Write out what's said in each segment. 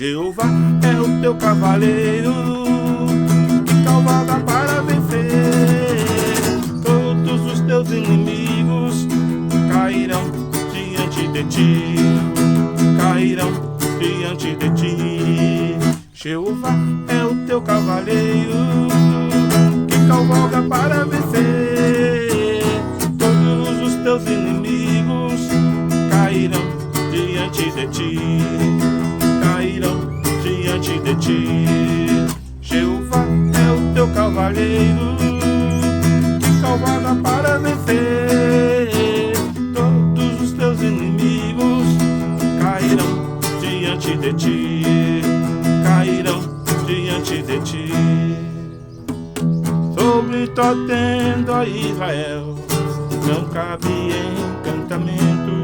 Jeová é o teu cavaleiro que cavalga para vencer. Todos os teus inimigos cairão diante de ti, cairão diante de ti. Jeová é o teu cavaleiro que cavalga para vencer. Todos os teus inimigos cairão diante de ti, cairão diante de ti. Jeová é o teu cavaleiro que cavalga para vencer. Todos os teus inimigos cairão diante de ti, cairão diante de ti. Sobre tua tenda, ó Israel, não cabe encantamento.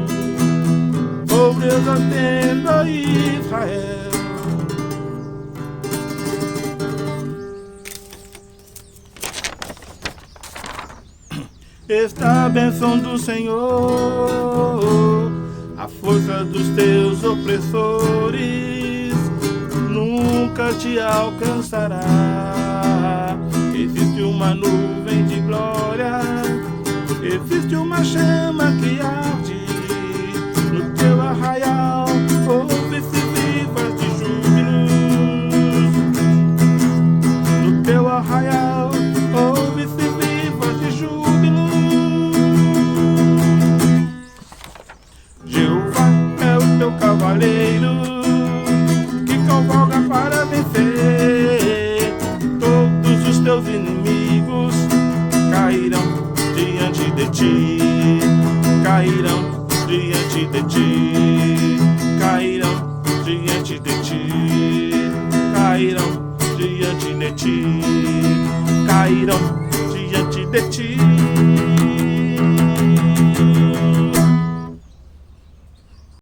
Sobre tua tenda, ó Israel. Está a bênção do Senhor, a força dos teus opressores nunca te alcançará. Existe uma nuvem de glória, existe uma chama que arde no teu arraial. Ouve-se vivas de júbilos no teu arraial. Ouve-se vivas de júbilos. Jeová é o teu cavaleiro que cavalga para vencer. Todos os teus inimigos cairão diante de ti, cairão diante de ti, cairão diante de ti, cairão diante de ti, cairão diante de ti.